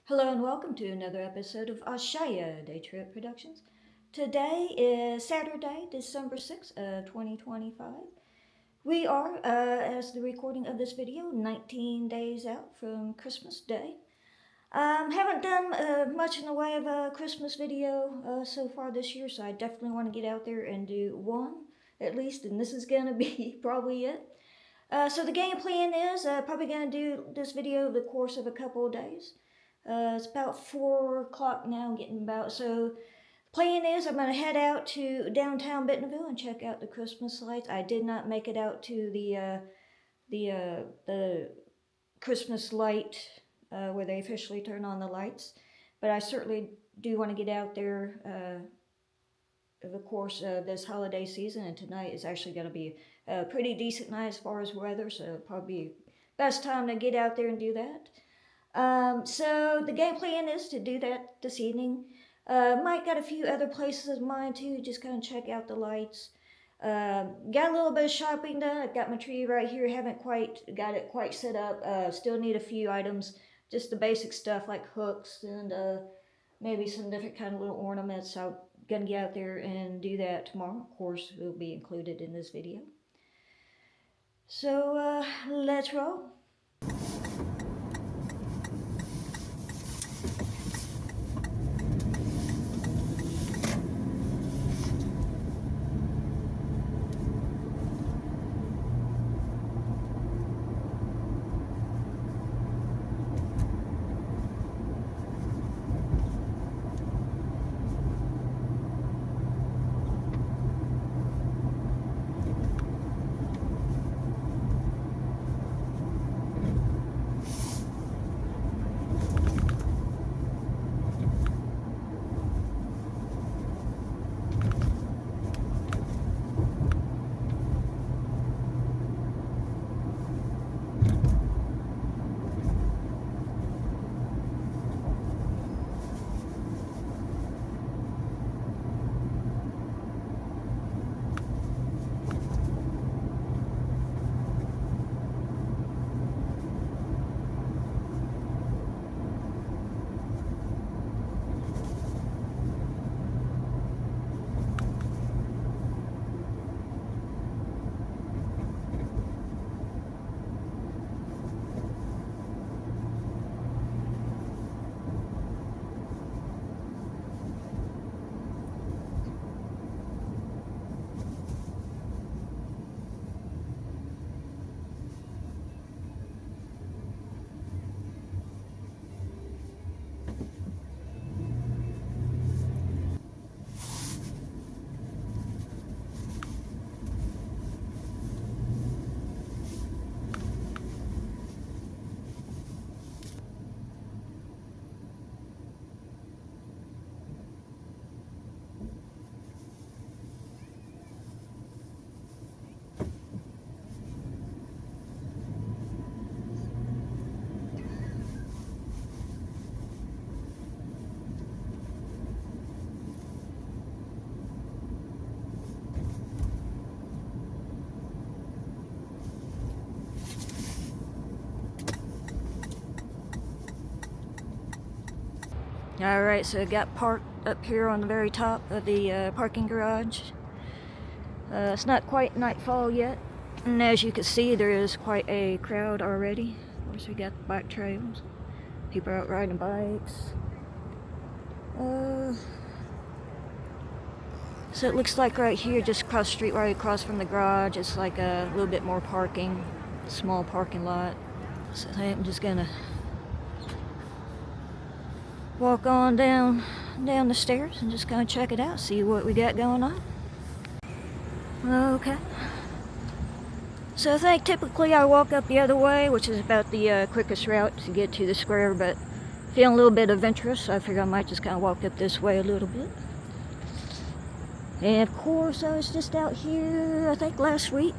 Hello and welcome to another episode of Ashaya Day Trip Productions. Today is Saturday, December 6th, 2025. We are, as the recording of this video, 19 days out from Christmas Day. Haven't done much in the way of a Christmas video so far this year, so I definitely want to get out there and do one, at least, and this is going to be probably it. So the game plan is probably going to do this video over the course of a couple of days. It's about 4 o'clock now, getting about. So the plan is I'm going to head out to downtown Bentonville and check out the Christmas lights. I did not make it out to the Christmas light where they officially turn on the lights, but I certainly do want to get out there over the course of this holiday season, and tonight is actually going to be a pretty decent night as far as weather, so probably best time to get out there and do that. So the game plan is to do that this evening. Might got a few other places in mind too, just kind of check out the lights. Got a little bit of shopping done. I've got my tree right here, haven't quite got it quite set up. Still need a few items, just the basic stuff like hooks and maybe some different kind of little ornaments. So I'm gonna get out there and do that tomorrow. Of course, it will be included in this video. So let's roll. Alright, so I got parked up here on the very top of the parking garage. It's not quite nightfall yet, and as you can see, there is quite a crowd already. Of course, we got the bike trails, people out riding bikes. So it looks like right here, just across the street, right across from the garage, it's like a little bit more parking, small parking lot. So I'm just gonna walk on down the stairs and just kind of check it out, see what we got going on. Okay. So I think typically I walk up the other way, which is about the quickest route to get to the square, but feeling a little bit adventurous, so I figured I might just kind of walk up this way a little bit. And of course, I was just out here, I think last week,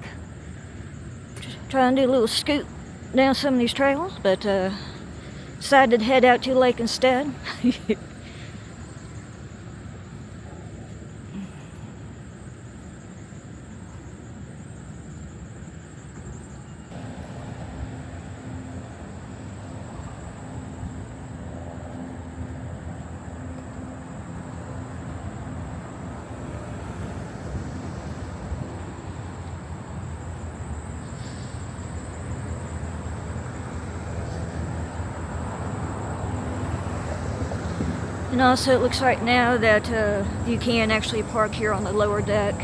trying to do a little scoot down some of these trails, but decided to head out to the lake instead. And also it looks right now that you can actually park here on the lower deck.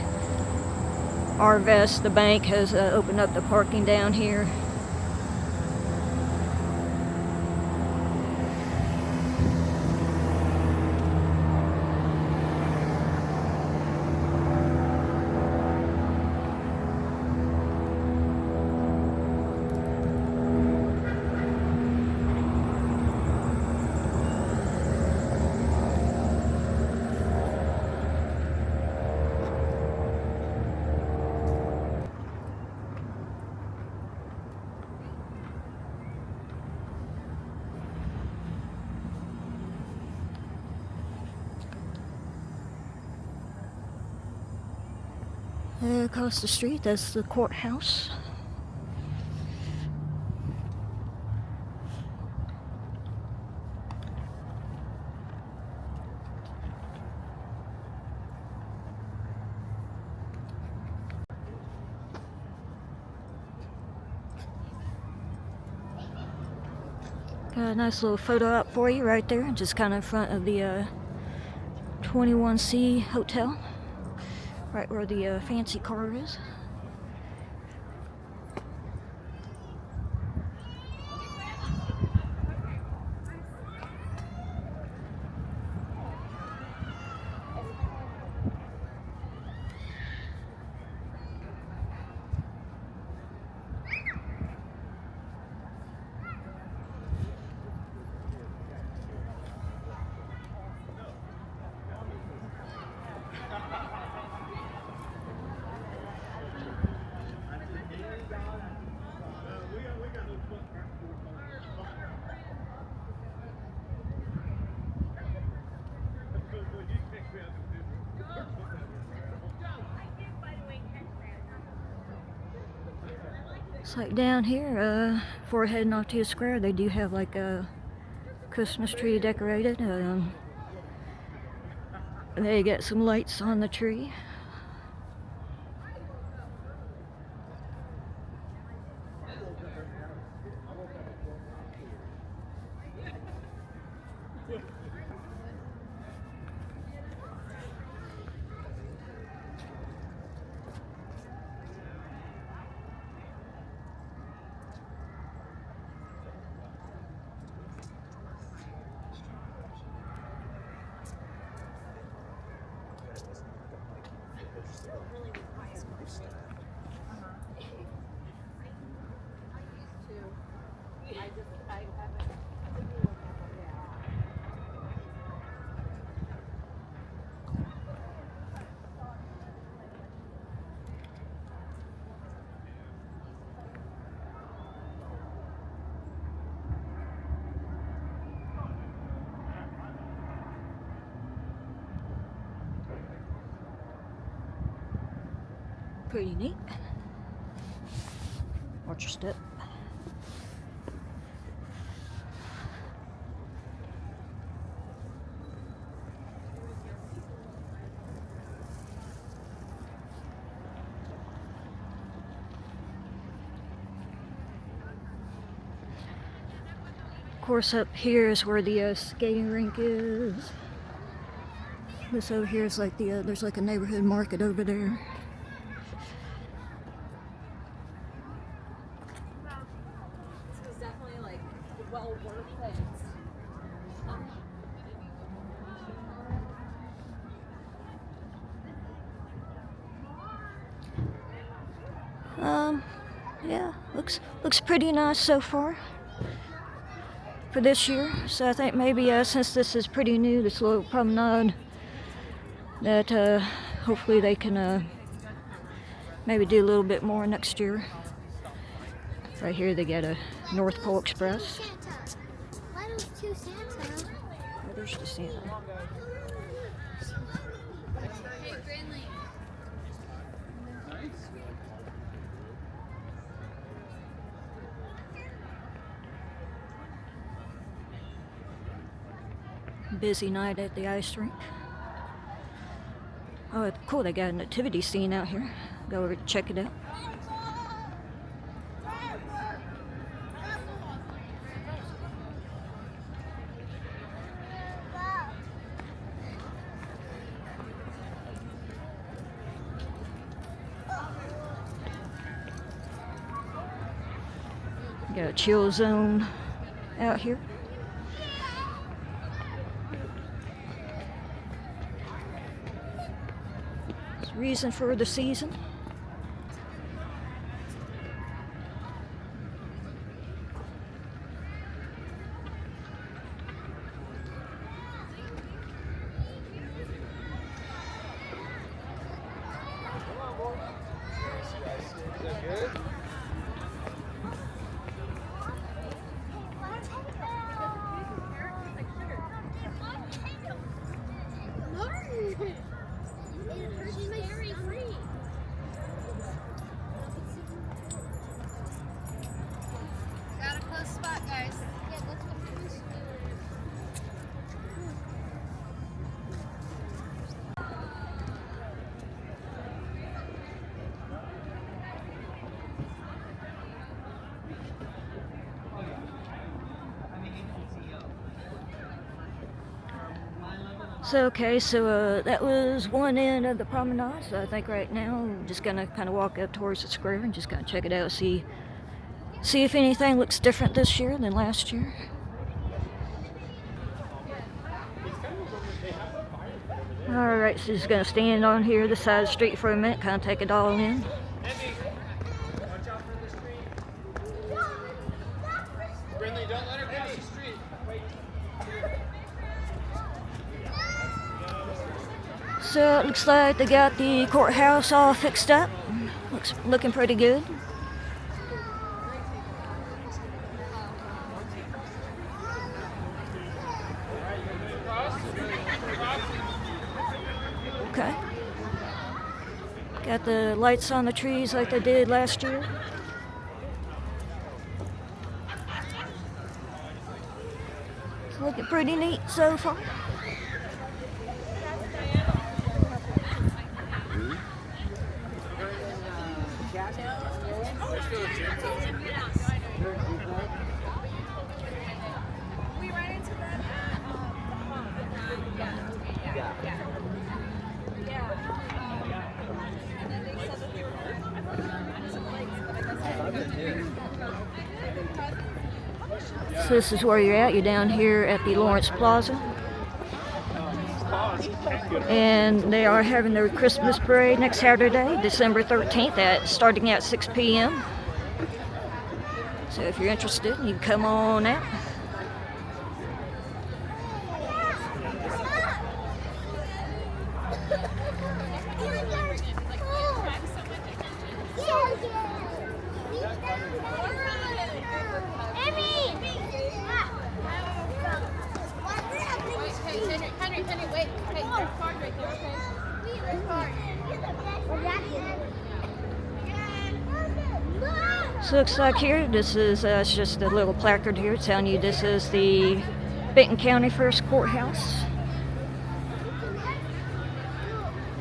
Arvest, the bank, has opened up the parking down here. Across the street, that's the courthouse. Got a nice little photo op for you right there, just kind of in front of the 21C Hotel, right where the fancy car is. It's like down here, before heading off to the square, they do have like a Christmas tree decorated. They got some lights on the tree. Pretty neat. Watch your step. Of course, up here is where the skating rink is. This over here is like the there's like a neighborhood market over there. Yeah, looks pretty nice so far for this year. So I think maybe since this is pretty new, this little promenade, that hopefully they can maybe do a little bit more next year. Right here they got a North Pole Express. Why those two Santa? Oh, there's the Santa. Busy night at the ice rink. Oh, cool, they got a nativity scene out here. Go over to check it out. Got a chill zone out here. It's the reason for the season. Got a close spot, guys. So that was one end of the promenade. So I think right now I'm just gonna kind of walk up towards the square and just kind of check it out, see if anything looks different this year than last year. All right, so just gonna stand on here, this side of the street for a minute, kind of take it all in. Watch out for the street. Brindley, don't let her cross the street. Wait. So it looks like they got the courthouse all fixed up. Looking pretty good. Okay. Got the lights on the trees like they did last year. It's looking pretty neat so far. We ran into that. And then they said that they were going some lakes, but I guess So this is where you're at. You're down here at the Lawrence Plaza. And they are having their Christmas parade next Saturday, December 13th, starting at 6 p.m. So if you're interested, you can come on out. Henry, wait. Hey, there's card right there, okay? There's card. So it looks like here, this is it's just a little placard here telling you this is the Benton County First Courthouse.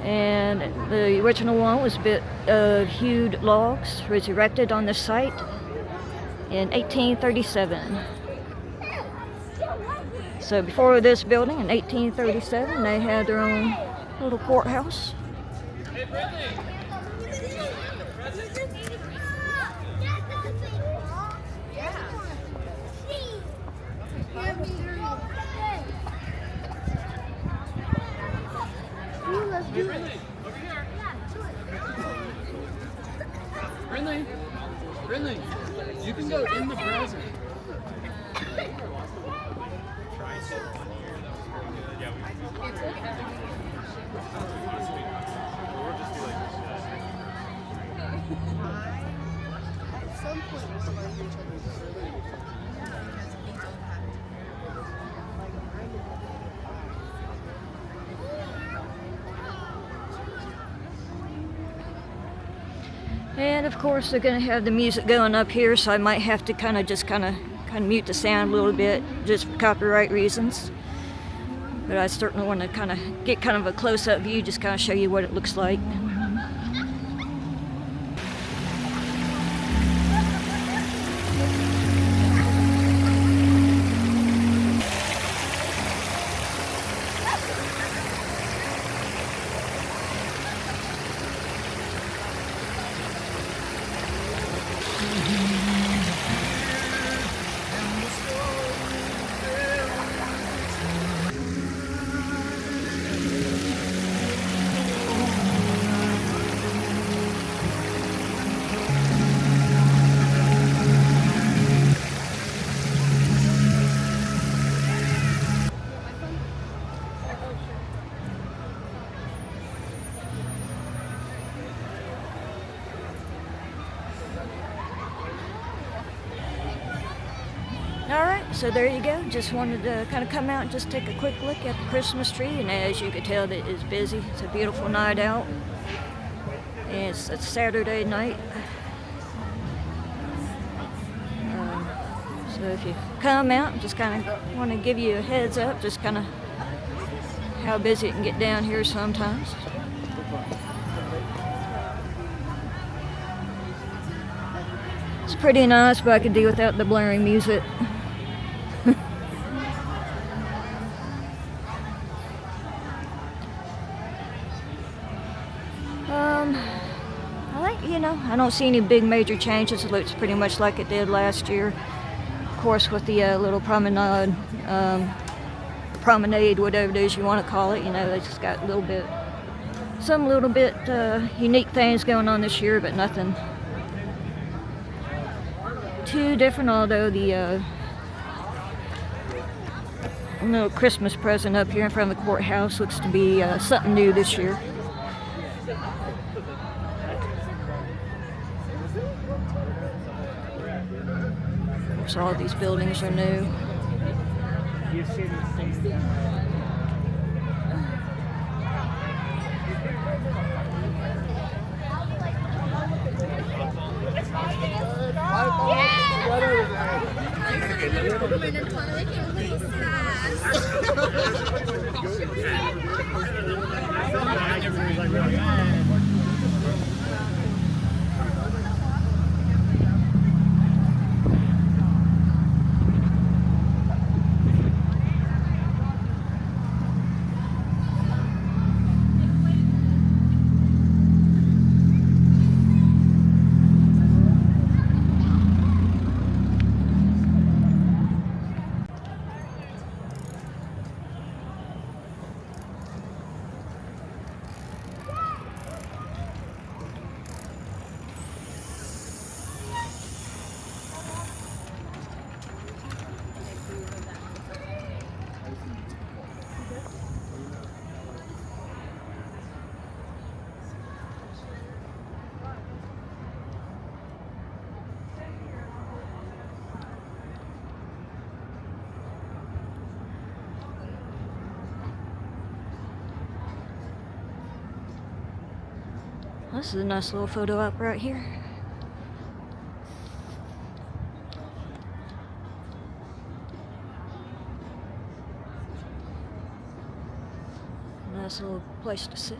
And the original one was built of hewed logs, was erected on the site in 1837. So before this building in 1837, they had their own little courthouse. Hey, Brindley. Hey, Brindley, over here. Brindley, you can go in the browser. At some point, we're supposed to each other. And of course they're going to have the music going up here, so I might have to kind of mute the sound a little bit just for copyright reasons. But I certainly want to kind of get kind of a close-up view, just kind of show you what it looks like. So there you go. Just wanted to kind of come out and just take a quick look at the Christmas tree. And as you can tell, it is busy. It's a beautiful night out. And it's a Saturday night. So if you come out, just kind of want to give you a heads up, just kind of how busy it can get down here sometimes. It's pretty nice, but I could do without the blaring music. I don't see any big major changes. It looks pretty much like it did last year. Of course, with the little promenade, whatever it is you want to call it. They just got some little bit unique things going on this year, but nothing too different. Although the little Christmas present up here in front of the courthouse looks to be something new this year. So all these buildings are new. This is a nice little photo op right here. Nice little place to sit.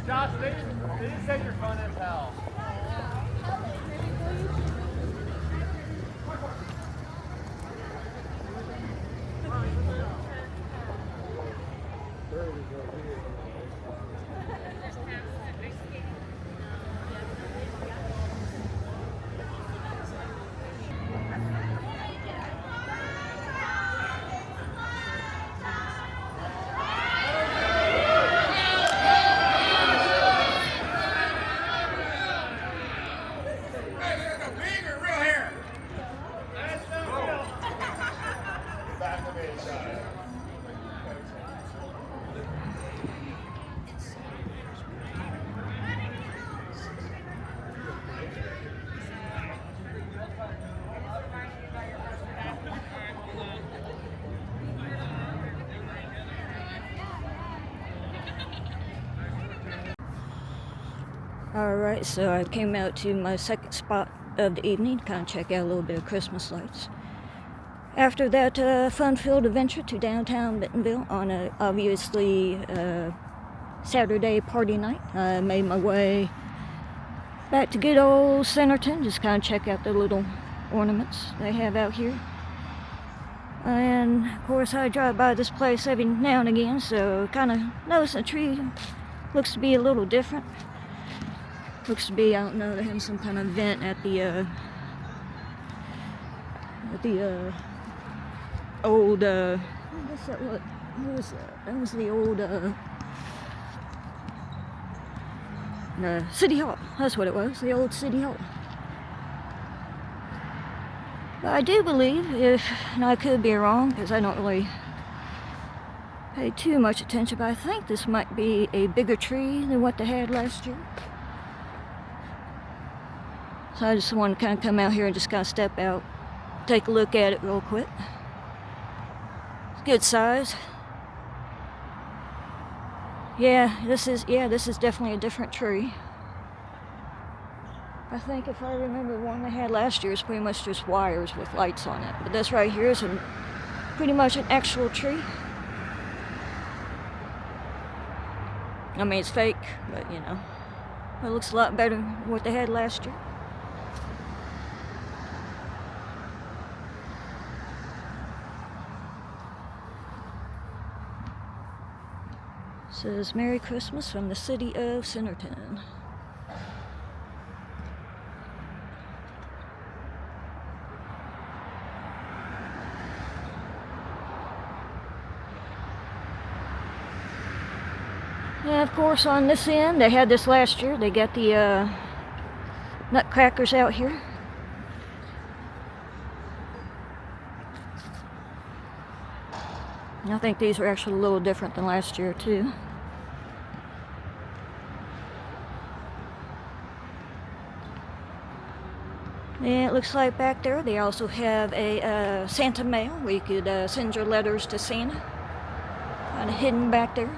Josh, they didn't say you're fun as hell. Alright, so I came out to my second spot of the evening to kind of check out a little bit of Christmas lights. After that fun-filled adventure to downtown Bentonville on a obviously Saturday party night, I made my way back to good old Centerton, just kind of check out the little ornaments they have out here. And of course I drive by this place every now and again, so kind of notice the tree looks to be a little different. Looks to be, I don't know, they're having some kind of event at the old, I guess that what was that? That was the old, City Hall. That's what it was, the old City Hall. But I do believe, and I could be wrong, because I don't really pay too much attention, but I think this might be a bigger tree than what they had last year. So I just want to kind of come out here and just kind of step out, take a look at it real quick. It's good size. Yeah, this is definitely a different tree. I think if I remember the one they had last year, it's pretty much just wires with lights on it. But this right here is pretty much an actual tree. I mean, it's fake, but you know, it looks a lot better than what they had last year. It says Merry Christmas from the city of Centerton. And of course on this end, they had this last year, they got the nutcrackers out here. I think these were actually a little different than last year too. And it looks like back there they also have a Santa mail where you could send your letters to Santa. Kind of hidden back there.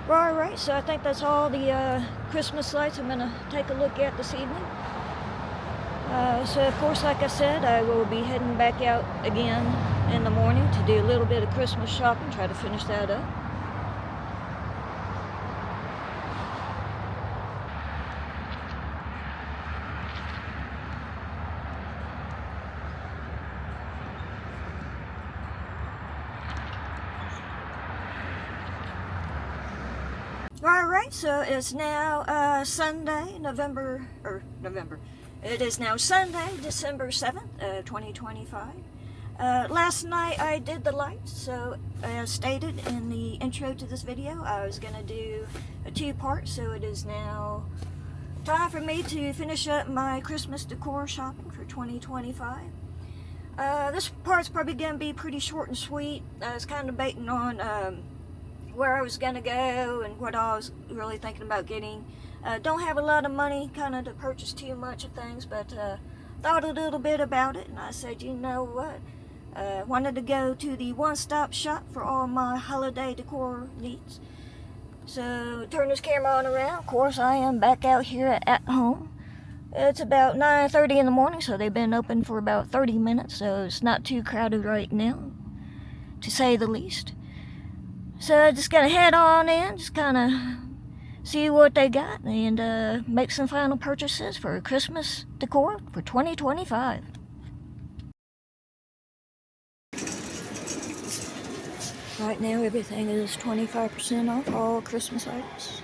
Alright, so I think that's all the Christmas lights I'm going to take a look at this evening. So of course, like I said, I will be heading back out again in the morning to do a little bit of Christmas shopping, try to finish that up. Alright, so it's now Sunday, It is now Sunday, December 7th, 2025. Last night I did the lights, so as stated in the intro to this video, I was going to do a two-part, so it is now time for me to finish up my Christmas decor shopping for 2025. This part's probably going to be pretty short and sweet. I was kind of debating on where I was going to go and what I was really thinking about getting. Don't have a lot of money kind of to purchase too much of things, but thought a little bit about it, and I said, you know what, wanted to go to the one-stop shop for all my holiday decor needs. So turn this camera on around. Of course, I am back out here at home. It's about 9:30 in the morning, so they've been open for about 30 minutes, so it's not too crowded right now, to say the least. So I'm just gonna head on in, just kind of see what they got, and make some final purchases for Christmas decor for 2025. Right now everything is 25% off, all Christmas items.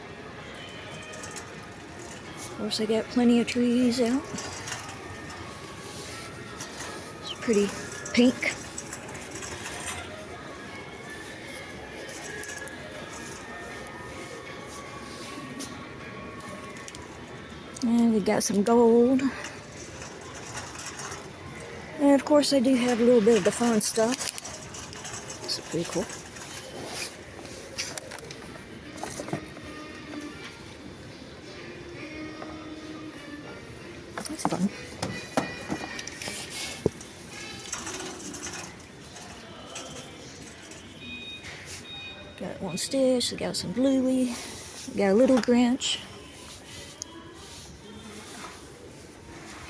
Of course they got plenty of trees out. It's pretty pink. And we got some gold. And of course they do have a little bit of the fun stuff. This is pretty cool. It's fun. Got one Stitch, we got some Bluey, we got a little Grinch,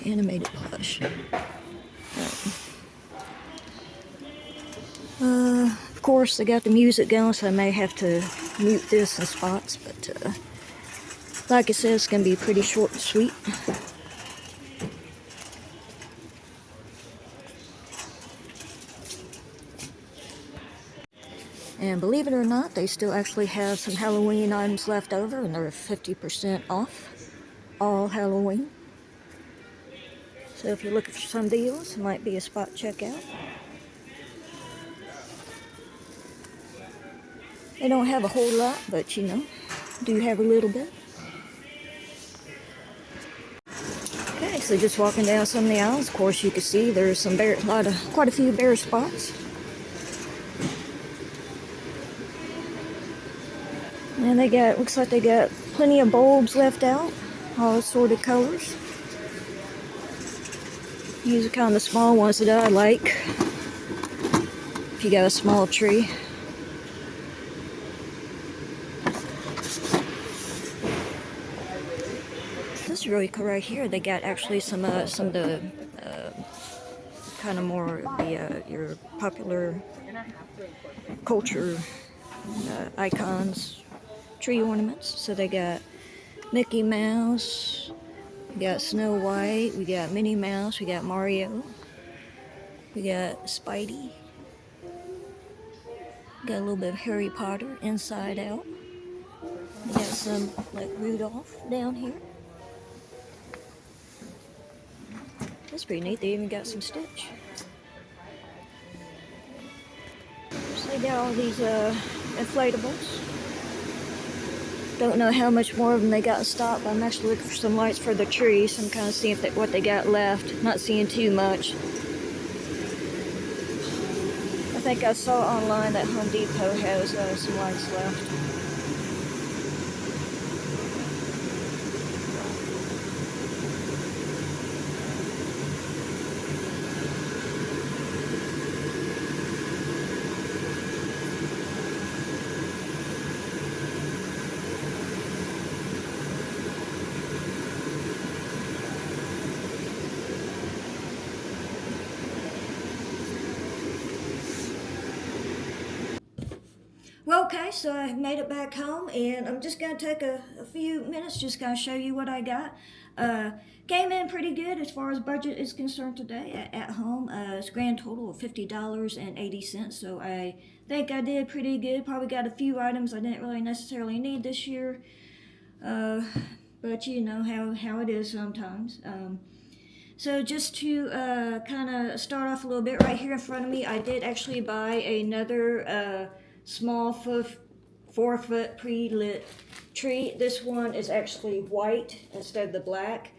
animated plush. Of course, they got the music going, so I may have to mute this in spots, but like I said, it's going to be pretty short and sweet. And believe it or not, they still actually have some Halloween items left over, and they're 50% off all Halloween. So if you're looking for some deals, it might be a spot to check out. They don't have a whole lot, but you know, do have a little bit. Okay, so just walking down some of the aisles, of course you can see there's some quite a few bear spots. And looks like they got plenty of bulbs left out, all assorted colors. These are kind of the small ones that I like, if you got a small tree. This is really cool right here. They got actually some of the kind of more the your popular culture icons, tree ornaments. So they got Mickey Mouse, we got Snow White, we got Minnie Mouse, we got Mario, we got Spidey, got a little bit of Harry Potter, Inside Out. We got some like Rudolph down here. That's pretty neat. They even got some Stitch. So they got all these inflatables. Don't know how much more of them they got in stock, but I'm actually looking for some lights for the tree, so I'm kind of seeing what they got left. Not seeing too much. I think I saw online that Home Depot has some lights left. Well, okay, so I made it back home, and I'm just going to take a few minutes, just going to show you what I got. Came in pretty good as far as budget is concerned today at home. It's a grand total of $50.80, so I think I did pretty good. Probably got a few items I didn't really necessarily need this year, but you know how it is sometimes. So just to kind of start off a little bit, right here in front of me, I did actually buy another small 4-foot pre-lit tree. This one is actually white instead of the black.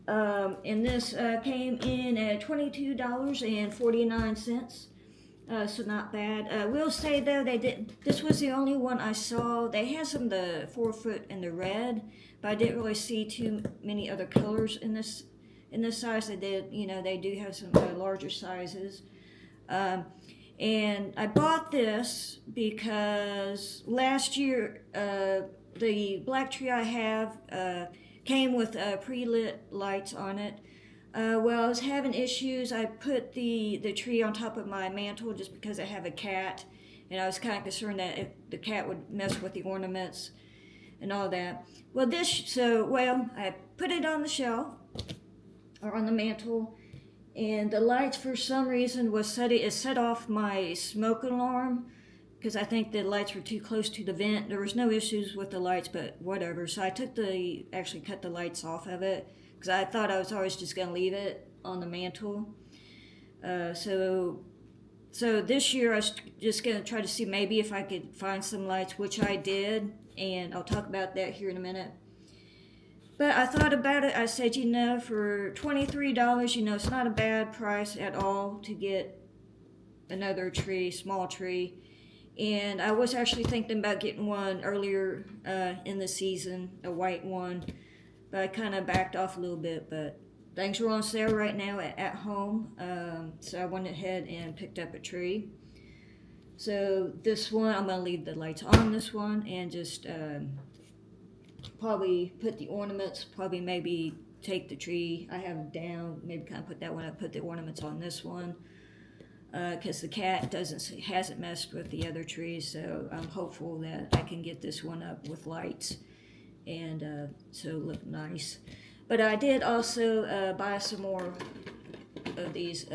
And this came in at $22.49. So not bad. Will say though, this was the only one I saw. They had some of the 4-foot in the red, but I didn't really see too many other colors in this size. They do have some larger sizes. And I bought this because last year the black tree I have came with pre-lit lights on it. Well, I was having issues. I put the tree on top of my mantle just because I have a cat, and I was kind of concerned that if the cat would mess with the ornaments and all that. Well, I put it on the shelf or on the mantle. And the lights, for some reason, set off my smoke alarm because I think the lights were too close to the vent. There was no issues with the lights, but whatever. So I actually cut the lights off of it because I thought I was always just going to leave it on the mantle. So this year I was just going to try to see maybe if I could find some lights, which I did, and I'll talk about that here in a minute. But I thought about it. I said, for $23, it's not a bad price at all to get another tree, small tree. And I was actually thinking about getting one earlier in the season, a white one. But I kind of backed off a little bit. But things are on sale right now at home. So I went ahead and picked up a tree. So this one, I'm going to leave the lights on this one and just probably put the ornaments, probably maybe take the tree I have down, maybe kind of put that one up, put the ornaments on this one. Because the cat hasn't messed with the other trees, so I'm hopeful that I can get this one up with lights and so look nice. But I did also buy some more of these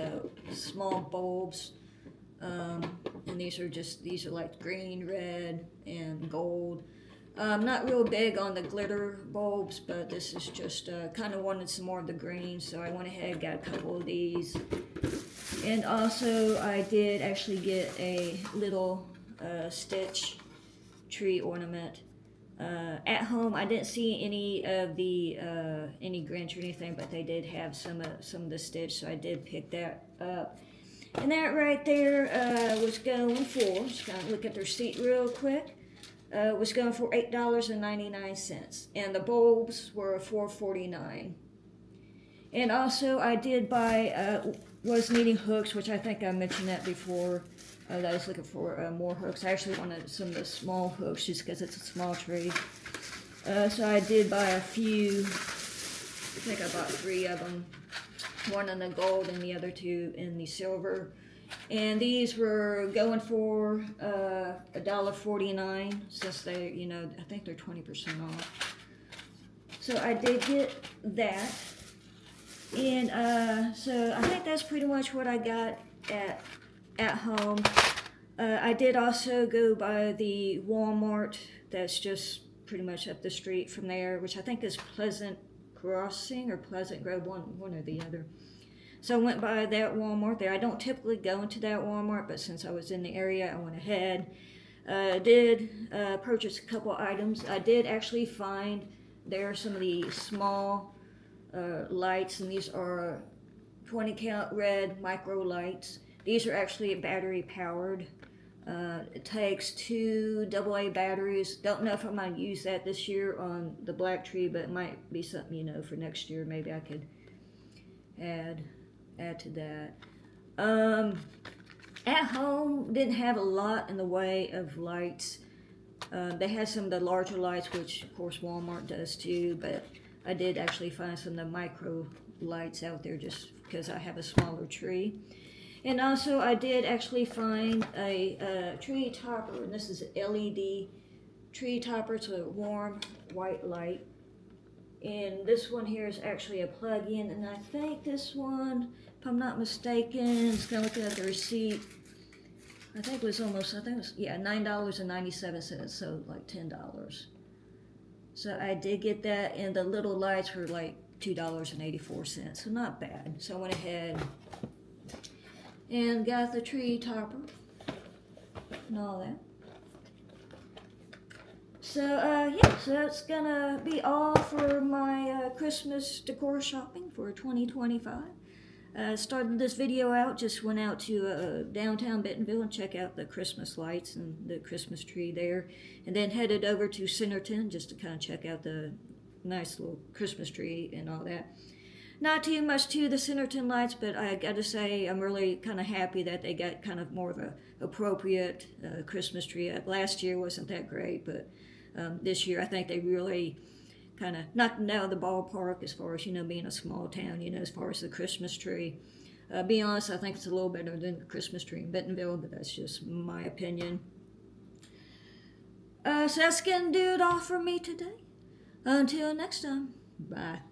small bulbs, and these are like green, red, and gold. I'm not real big on the glitter bulbs, but this is just kind of wanted some more of the green, so I went ahead and got a couple of these. And also I did actually get a little stitch tree ornament. At home I didn't see any of the any Grinch or anything, but they did have some of the stitch, so I did pick that up. And that right there was going for, just gonna look at the receipt real quick, was going for $8.99, and the bulbs were $4.49. And also I did buy, was needing hooks, which I think I mentioned that before, that I was looking for more hooks. I actually wanted some of the small hooks just because it's a small tree. So I did buy a few, I think I bought 3 of them, one in the gold and the other 2 in the silver. And these were going for $1.49, since they, you know, I think they're 20% off. So I did get that. And so I think that's pretty much what I got at home. I did also go by the Walmart that's just pretty much up the street from there, which I think is Pleasant Crossing or Pleasant Grove, one or the other. So I went by that Walmart there. I don't typically go into that Walmart, but since I was in the area, I went ahead. Did purchase a couple items. I did actually find there are some of the small lights, and these are 20 count red micro lights. These are actually battery powered. It takes 2 AA batteries. Don't know if I'm going to use that this year on the black tree, but it might be something, you know, for next year. Maybe I could add to that. At home, didn't have a lot in the way of lights. They had some of the larger lights, which of course Walmart does too, but I did actually find some of the micro lights out there just because I have a smaller tree. And also I did actually find a tree topper, and this is an LED tree topper. It's a warm white light. And this one here is actually a plug-in, and I think this one, if I'm not mistaken, it's kind of looking at the receipt, I think it was $9.97, so like $10. So I did get that, and the little lights were like $2.84, so not bad. So I went ahead and got the tree topper and all that. So yeah, so that's gonna be all for my Christmas decor shopping for 2025. Started this video out, just went out to downtown Bentonville and check out the Christmas lights and the Christmas tree there, and then headed over to Centerton just to kind of check out the nice little Christmas tree and all that. Not too much to the Centerton lights, but I gotta say I'm really kind of happy that they got kind of more of a appropriate Christmas tree. Last year wasn't that great, but this year I think they really kind of knocked it out of the ballpark as far as, you know, being a small town, you know, as far as the Christmas tree. Be honest, I think it's a little better than the Christmas tree in Bentonville, but that's just my opinion. So that's gonna do it all for me today. Until next time, bye.